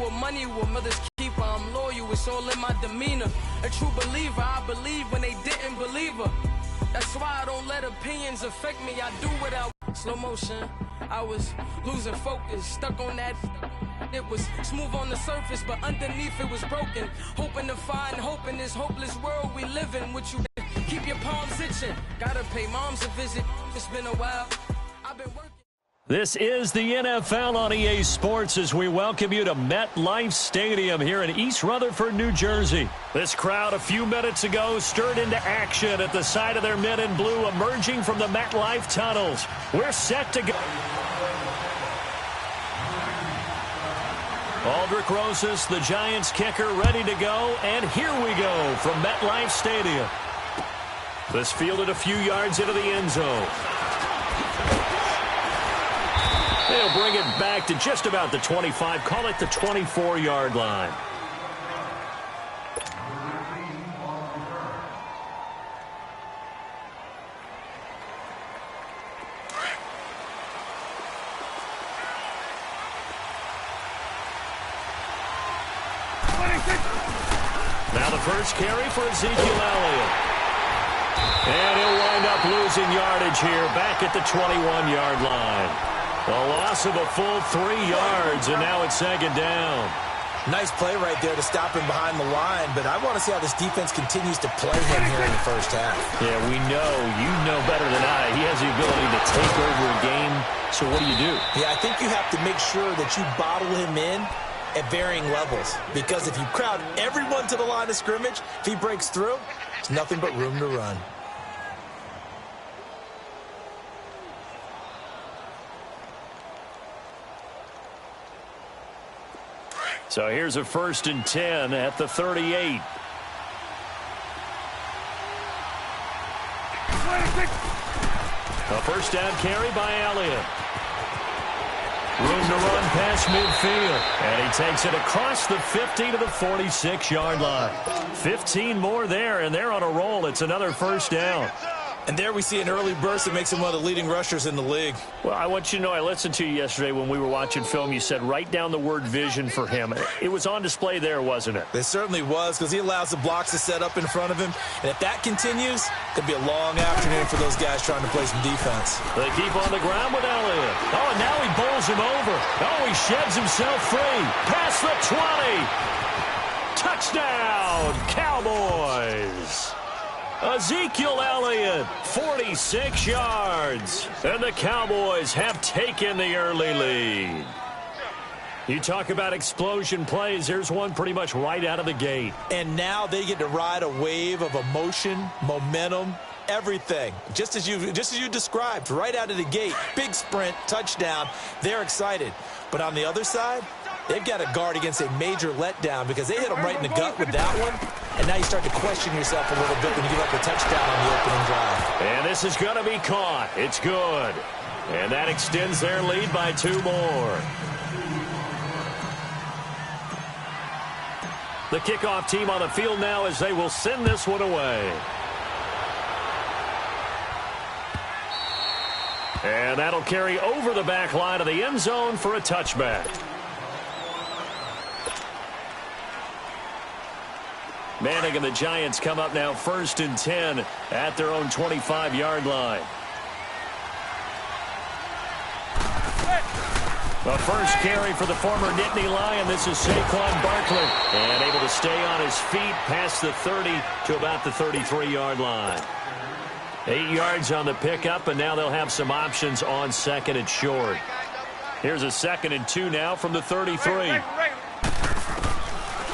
With money, with mother's keeper, I'm loyal, it's all in my demeanor. A true believer, I believe when they didn't believe her. That's why I don't let opinions affect me, I do what I want. Slow motion, I was losing focus, stuck on that. It was smooth on the surface, but underneath it was broken. Hoping to find hope in this hopeless world we live in. With you, keep your palms itching. Gotta pay moms a visit, it's been a while, I've been working. This is the NFL on EA Sports as we welcome you to MetLife Stadium here in East Rutherford, New Jersey. This crowd a few minutes ago stirred into action at the side of their men in blue emerging from the MetLife tunnels. We're set to go. Aldrich Rosas, the Giants kicker, ready to go, and here we go from MetLife Stadium. This fielded a few yards into the end zone. They'll bring it back to just about the 25, call it the 24-yard line. Now the first carry for Ezekiel Elliott. And he'll wind up losing yardage here back at the 21-yard line. A loss of a full 3 yards, and now it's second down. Nice play right there to stop him behind the line, but I want to see how this defense continues to play him here in the first half. Yeah, we know. You know better than I. He has the ability to take over a game, so what do you do? Yeah, I think you have to make sure that you bottle him in at varying levels, because if you crowd everyone to the line of scrimmage, if he breaks through, there's nothing but room to run. So here's a 1st and 10 at the 38. A first down carry by Elliott. Room to run past midfield. And he takes it across the 50 to the 46-yard line. 15 more there, and they're on a roll. It's another first down. And there we see an early burst that makes him one of the leading rushers in the league. Well, I want you to know, I listened to you yesterday when we were watching film. You said write down the word vision for him. It was on display there, wasn't it? It certainly was, because he allows the blocks to set up in front of him. And if that continues, it could be a long afternoon for those guys trying to play some defense. They keep on the ground with Elliott. Oh, and now he bowls him over. Oh, he sheds himself free. Past the 20. Touchdown, Cowboys. Ezekiel Elliott, 46 yards. And the Cowboys have taken the early lead. You talk about explosion plays. There's one pretty much right out of the gate. And now they get to ride a wave of emotion, momentum, everything. Just as you described, right out of the gate. Big sprint, touchdown. They're excited. But on the other side, they've got to guard against a major letdown because they hit them right in the gut with that one. And now you start to question yourself a little bit when you give up a touchdown on the opening drive. And this is going to be caught. It's good. And that extends their lead by 2 more. The kickoff team on the field now as they will send this one away. And that'll carry over the back line of the end zone for a touchback. Manning and the Giants come up now 1st and 10 at their own 25-yard line. The first carry for the former Nittany Lion. This is Saquon Barkley. And able to stay on his feet past the 30 to about the 33-yard line. 8 yards on the pickup, and now they'll have some options on 2nd and short. Here's a 2nd and 2 now from the 33.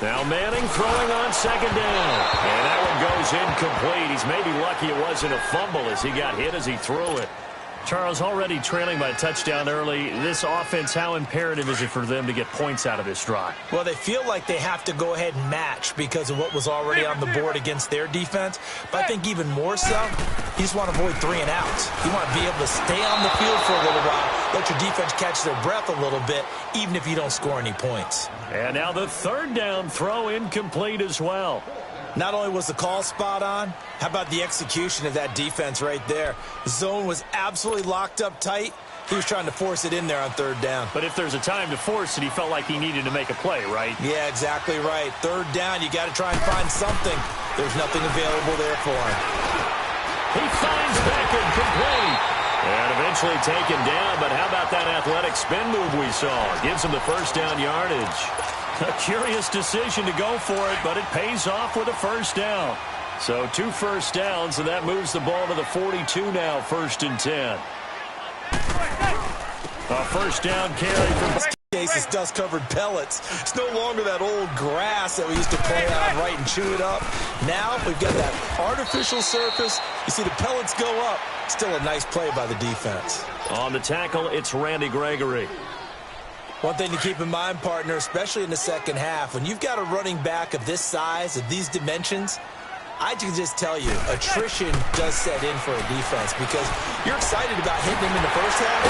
Now Manning throwing on 2nd down. And that one goes incomplete. He's maybe lucky it wasn't a fumble as he got hit as he threw it. Charles, already trailing by a touchdown early. This offense, how imperative is it for them to get points out of this drive? Well, they feel like they have to go ahead and match because of what was already on the board against their defense. But I think even more so, you just want to avoid 3 and outs. You want to be able to stay on the field for a little while, let your defense catch their breath a little bit, even if you don't score any points. And now the 3rd down throw incomplete as well. Not only was the call spot on, how about the execution of that defense right there? The zone was absolutely locked up tight. He was trying to force it in there on third down. But if there's a time to force it, he felt like he needed to make a play, right? Yeah, exactly right. Third down, you got to try and find something. There's nothing available there for him. He finds Beckett complete. And eventually taken down, but how about that athletic spin move we saw? Gives him the first down yardage. A curious decision to go for it, but it pays off with a first down. So 2 first downs, and that moves the ball to the 42 now, 1st and 10. A first down carry from... Case is dust-covered pellets. It's no longer that old grass that we used to play on, right, and chew it up. Now we've got that artificial surface. You see the pellets go up. Still a nice play by the defense. On the tackle, it's Randy Gregory. One thing to keep in mind, partner, especially in the second half, when you've got a running back of this size, of these dimensions, I can just tell you, attrition does set in for a defense because you're excited about hitting him in the first half.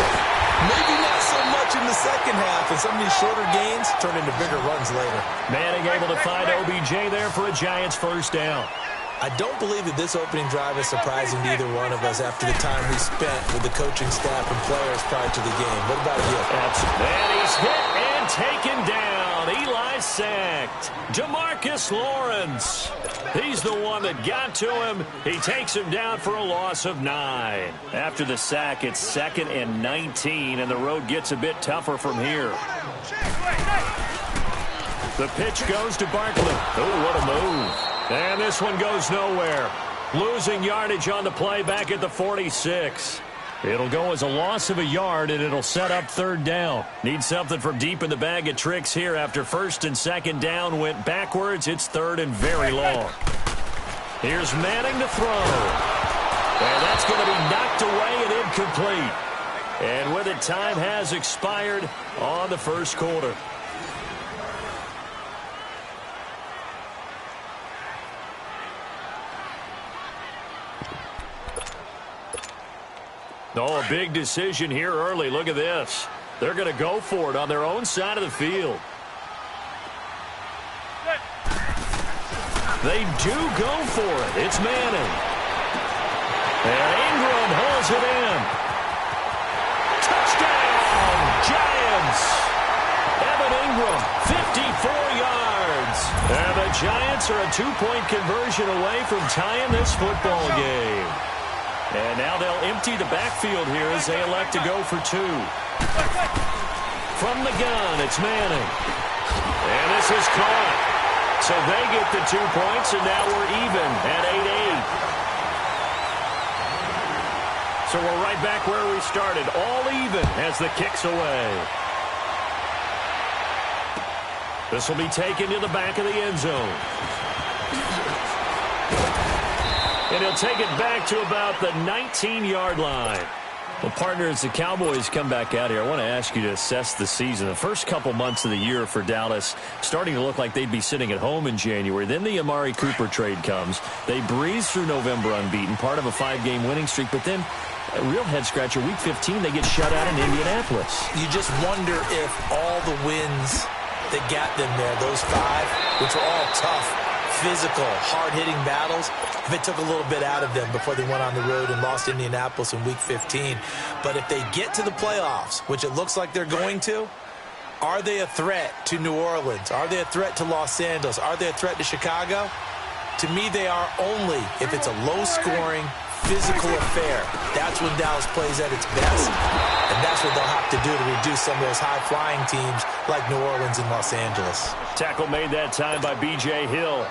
Maybe not so much in the second half, and some of these shorter gains turn into bigger runs later. Manning able to find OBJ there for a Giants first down. I don't believe that this opening drive is surprising to either one of us after the time we spent with the coaching staff and players prior to the game. What about you? Absolutely. And he's hit and taken down. Eli sacked. DeMarcus Lawrence. He's the one that got to him. He takes him down for a loss of 9. After the sack, it's 2nd and 19, and the road gets a bit tougher from here. The pitch goes to Barkley. Oh, what a move. And this one goes nowhere. Losing yardage on the play back at the 46. It'll go as a loss of a yard, and it'll set up 3rd down. Need something from deep in the bag of tricks here after 1st and 2nd down went backwards. It's 3rd and very long. Here's Manning to throw. And that's going to be knocked away and incomplete. And with it, time has expired on the first quarter. Oh, a big decision here early. Look at this. They're going to go for it on their own side of the field. They do go for it. It's Manning. And Ingram holds it in. Touchdown, Giants. Evan Ingram, 54 yards. And the Giants are a 2-point conversion away from tying this football game. And now they'll empty the backfield here as they elect to go for 2. From the gun, it's Manning. And this is caught. So they get the 2 points, and now we're even at 8-8. So we're right back where we started, all even as the kick's away. This will be taken to the back of the end zone. And he'll take it back to about the 19-yard line. Well, partner, as the Cowboys come back out here, I want to ask you to assess the season. The first couple months of the year for Dallas starting to look like they'd be sitting at home in January. Then the Amari Cooper trade comes. They breeze through November unbeaten, part of a 5-game winning streak. But then, a real head-scratcher, Week 15, they get shut out in Indianapolis. You just wonder if all the wins that got them there, those 5, which were all tough, physical, hard-hitting battles, if it took a little bit out of them before they went on the road and lost Indianapolis in Week 15. But if they get to the playoffs, which it looks like they're going to, are they a threat to New Orleans? Are they a threat to Los Angeles? Are they a threat to Chicago? To me, they are only if it's a low-scoring, physical affair. That's when Dallas plays at its best, and that's what they'll have to do to reduce some of those high-flying teams like New Orleans and Los Angeles. Tackle made that time by B.J. Hill.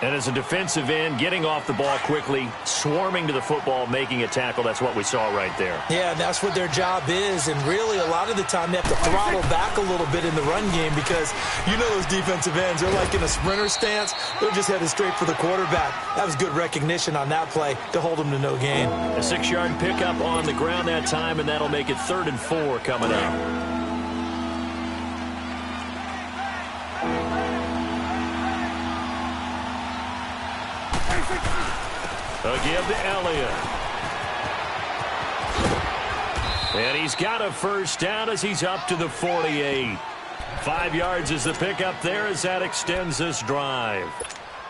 And as a defensive end, getting off the ball quickly, swarming to the football, making a tackle, that's what we saw right there. Yeah, and that's what their job is. And really, a lot of the time, they have to throttle back a little bit in the run game because you know those defensive ends, they're like in a sprinter stance. They're just headed straight for the quarterback. That was good recognition on that play to hold them to no gain. A 6-yard pickup on the ground that time, and that'll make it 3rd and 4 coming up. A give to Elliott. And he's got a first down as he's up to the 48. 5 yards is the pickup there as that extends this drive.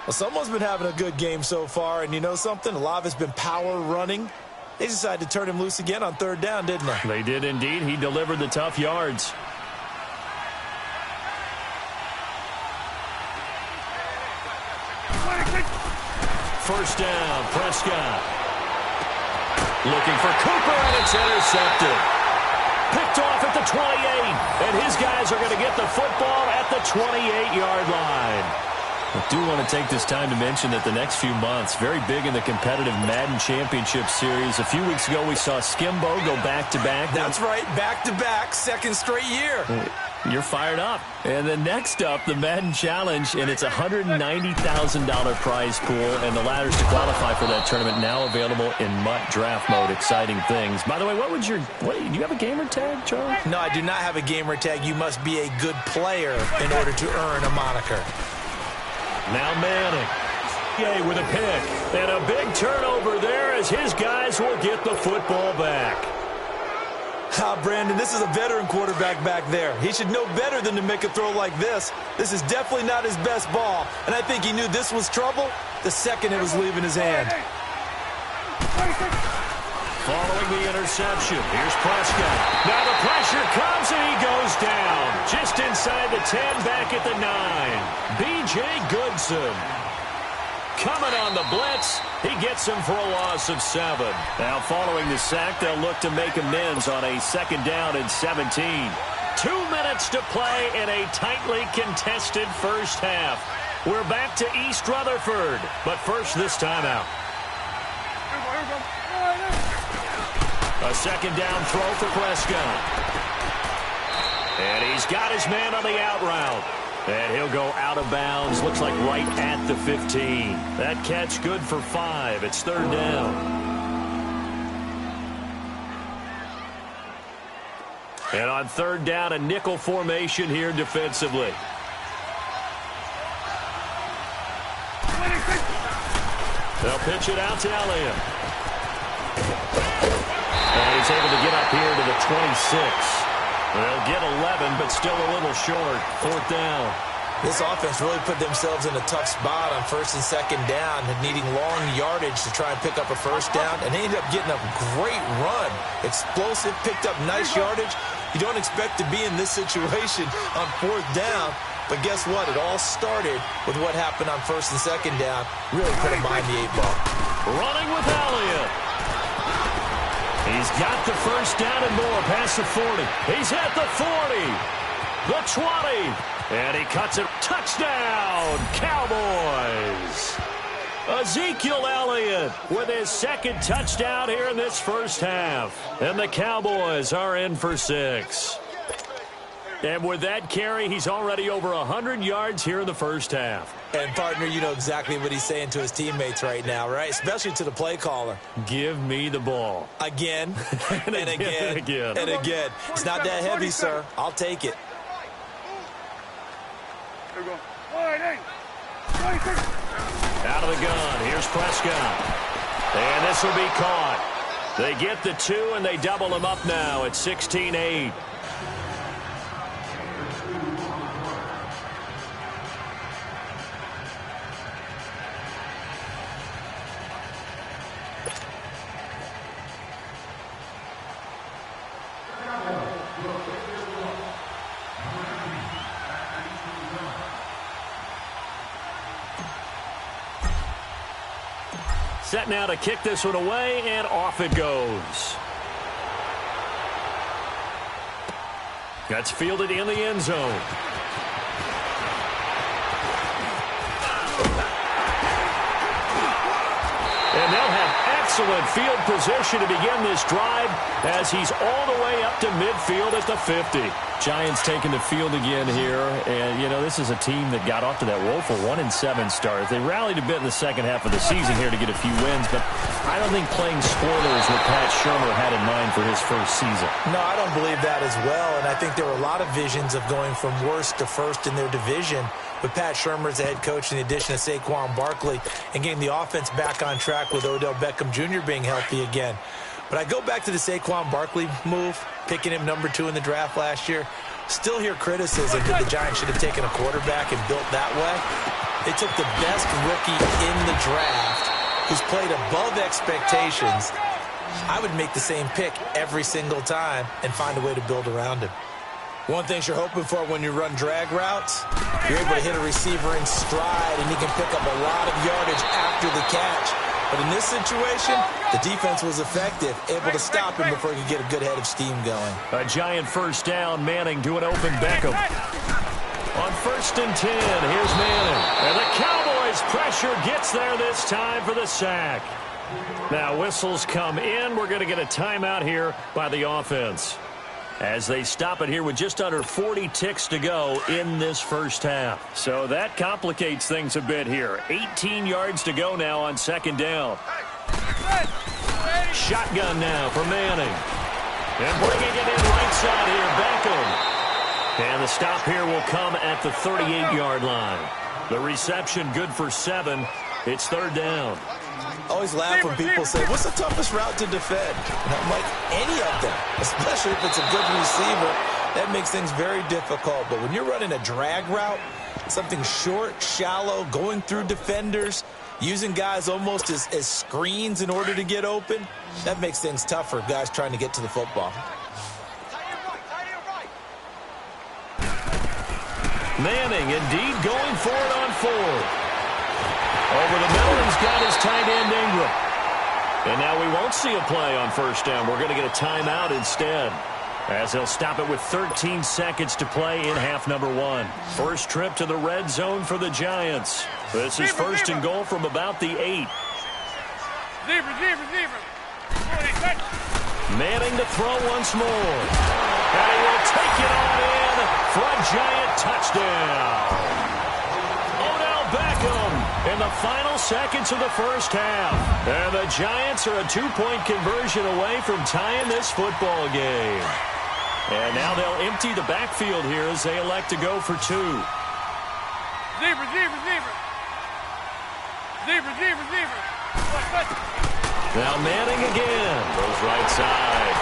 Well, someone's been having a good game so far, and you know something? A lot of it's been power running. They decided to turn him loose again on 3rd down, didn't they? They did indeed. He delivered the tough yards. First down, Prescott. Looking for Cooper, and it's intercepted. Picked off at the 28, and his guys are going to get the football at the 28-yard line. I do want to take this time to mention that the next few months, very big in the competitive Madden Championship Series. A few weeks ago, we saw Skimbo go back-to-back. That's right, back-to-back, second straight year. You're fired up. And then next up, the Madden Challenge, and it's a $190,000 prize pool, and the ladders to qualify for that tournament now available in MUT draft mode. Exciting things. By the way, do you have a gamer tag, Charlie? No, I do not have a gamer tag. You must be a good player in order to earn a moniker. Now Manning with a pick. And a big turnover there as his guys will get the football back. Brandon, this is a veteran quarterback back there. He should know better than to make a throw like this. This is definitely not his best ball, and I think he knew this was trouble the second it was leaving his hand. Following the interception, here's Prescott. Now the pressure comes, and he goes down. Just inside the 10, back at the 9. B.J. Goodson. Coming on the blitz, he gets him for a loss of 7. Now following the sack, they'll look to make amends on a 2nd down and 17. 2 minutes to play in a tightly contested first half. We're back to East Rutherford, but first this timeout. A 2nd down throw for Prescott. And he's got his man on the out route. And he'll go out of bounds. Looks like right at the 15. That catch good for 5. It's 3rd down. And on 3rd down, a nickel formation here defensively. They'll pitch it out to Elliott. And he's able to get up here to the 26. They'll get 11, but still a little short. 4th down. This offense really put themselves in a tough spot on 1st and 2nd down, needing long yardage to try and pick up a 1st down, and they ended up getting a great run. Explosive, picked up nice yardage. You don't expect to be in this situation on 4th down, but guess what? It all started with what happened on 1st and 2nd down. Really put them behind the 8 ball. Running with Elliott. He's got the 1st down and more past the 40. He's at the 40, the 20, and he cuts it. Touchdown, Cowboys. Ezekiel Elliott with his 2nd touchdown here in this first half. And the Cowboys are in for 6. And with that carry, he's already over 100 yards here in the first half. And, partner, you know exactly what he's saying to his teammates right now, right? Especially to the play caller. Give me the ball. Again, and again, and again. It's not that heavy, sir. I'll take it. Out of the gun. Here's Prescott. And this will be caught. They get the 2, and they double him up now at 16-8. Set now to kick this one away, and off it goes. That's fielded in the end zone. And they'll have excellent field position to begin this drive as he's all the way up to midfield at the 50. Giants taking the field again here, and, you know, this is a team that got off to that woeful 1-7 start. They rallied a bit in the second half of the season here to get a few wins, but I don't think playing spoilers what Pat Shurmur had in mind for his first season. No, I don't believe that as well, and I think there were a lot of visions of going from worst to first in their division with Pat Shurmur as the head coach in the addition of Saquon Barkley and getting the offense back on track with Odell Beckham Jr. being healthy again. But I go back to the Saquon Barkley move, picking him number 2 in the draft last year. Still hear criticism that the Giants should have taken a quarterback and built that way. They took the best rookie in the draft who's played above expectations. I would make the same pick every single time and find a way to build around him. One thing you're hoping for when you run drag routes, you're able to hit a receiver in stride and he can pick up a lot of yardage after the catch. But in this situation, the defense was effective, able to stop him before he could get a good head of steam going. A giant first down, Manning to an open Beckham. On 1st and 10, here's Manning. And the Cowboys pressure gets there this time for the sack. Now whistles come in. We're going to get a timeout here by the offense, as they stop it here with just under 40 ticks to go in this first half. So that complicates things a bit here. 18 yards to go now on 2nd down. Shotgun now for Manning. And bringing it in right side here, Beckham. And the stop here will come at the 38-yard line. The reception good for 7. It's 3rd down. I always laugh when people say, what's the toughest route to defend? And I'm like, any of them, especially if it's a good receiver. That makes things very difficult. But when you're running a drag route, something short, shallow, going through defenders, using guys almost as screens in order to get open, that makes things tough for guys trying to get to the football. Manning indeed going for it on 4th. Over the middle, he's got his tight end Ingram. And now we won't see a play on 1st down. We're going to get a timeout instead, as they'll stop it with 13 seconds to play in half number 1. First trip to the red zone for the Giants. This is 1st and goal from about the 8. Manning to throw once more. And he will take it on in for a Giant touchdown. Beckham in the final seconds of the first half. And the Giants are a 2-point conversion away from tying this football game. And now they'll empty the backfield here as they elect to go for 2. Now Manning again. Goes right side.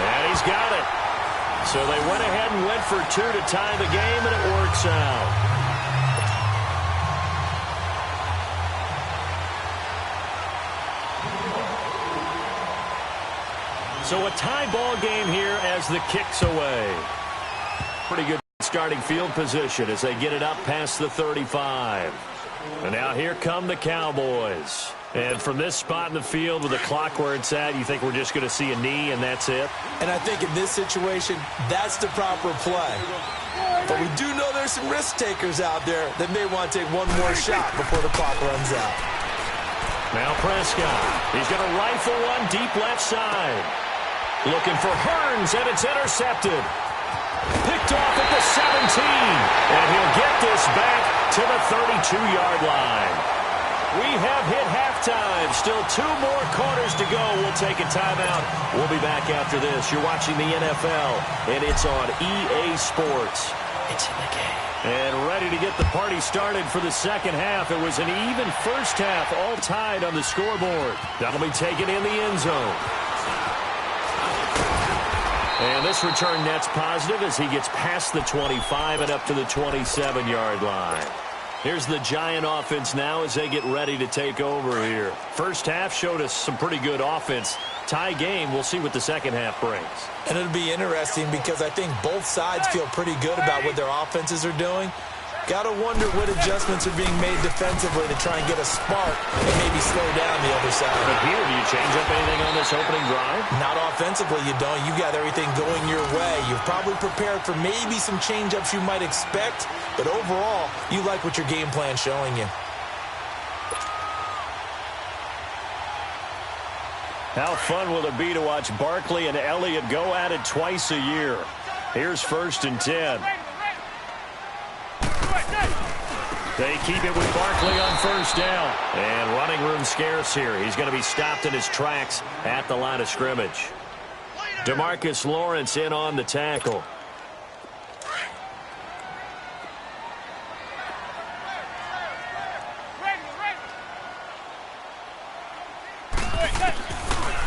And he's got it. So they went ahead and went for 2 to tie the game, and it works out. So a tie ball game here as the kick's away. Pretty good starting field position as they get it up past the 35. And now here come the Cowboys. And from this spot in the field with the clock where it's at, you think we're just going to see a knee and that's it? And I think in this situation, that's the proper play. But we do know there's some risk takers out there that may want to take one more shot before the clock runs out. Now Prescott. He's going to rifle one deep left side. Looking for Hearns, and it's intercepted. Picked off at the 17. And he'll get this back to the 32-yard line. We have hit halftime. Still 2 more quarters to go. We'll take a timeout. We'll be back after this. You're watching the NFL, and it's on EA Sports. It's in the game. And ready to get the party started for the second half. It was an even first half, all tied on the scoreboard. That'll be taken in the end zone. And this return net's positive as he gets past the 25 and up to the 27-yard line. Here's the Giant offense now as they get ready to take over here. First half showed us some pretty good offense. Tie game, we'll see what the second half brings. And it'll be interesting because I think both sides feel pretty good about what their offenses are doing. Got to wonder what adjustments are being made defensively to try and get a spark and maybe slow down the other side. But here, do you change up anything on this opening drive? Not offensively, you don't. You got everything going your way. You've probably prepared for maybe some change-ups you might expect, but overall, you like what your game plan's showing you. How fun will it be to watch Barkley and Elliott go at it twice a year? Here's 1st and 10. They keep it with Barkley on 1st down. And running room scarce here. He's going to be stopped in his tracks at the line of scrimmage. DeMarcus Lawrence in on the tackle.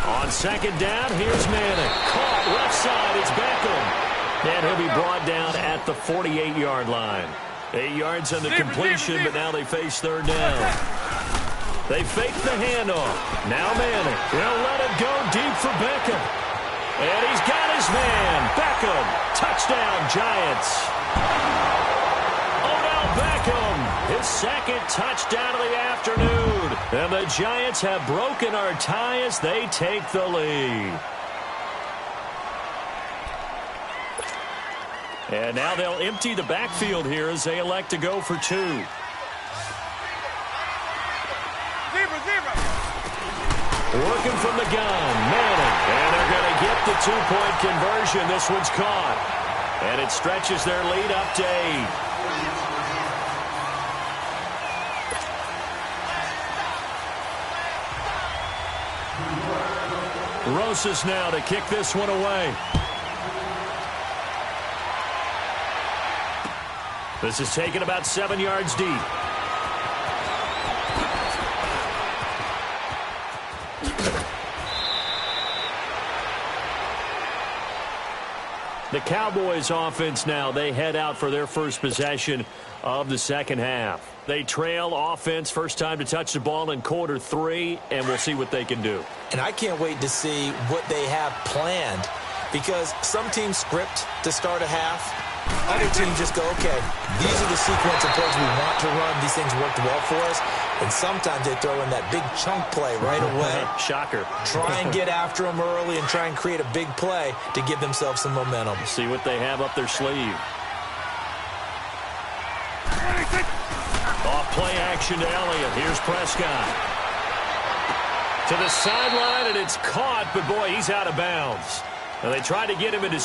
On 2nd down, here's Manning. Caught left side, it's Beckham. And he'll be brought down at the 48-yard line. 8 yards on the completion, but now they face third down. They fake the handoff. Now Manning. He'll let it go deep for Beckham. And he's got his man. Beckham. Touchdown, Giants. Odell Beckham. His second touchdown of the afternoon. And the Giants have broken our tie as they take the lead. And now they'll empty the backfield here as they elect to go for 2. Working from the gun, Manning. And they're going to get the 2-point conversion. This one's caught. And it stretches their lead up to 8. Rosas now to kick this one away. This is taken about 7 yards deep. The Cowboys offense now, they head out for their first possession of the second half. They trail offense, first time to touch the ball in quarter 3, and we'll see what they can do. And I can't wait to see what they have planned, because some teams script to start a half. Other teams just go, okay, these are the sequence of plays we want to run. These things worked well for us. And sometimes they throw in that big chunk play right away. Shocker. Try and get after them early and try and create a big play to give themselves some momentum. See what they have up their sleeve. Off play action to Elliott. Here's Prescott. To the sideline, and it's caught, but boy, he's out of bounds. Now, they tried to get him into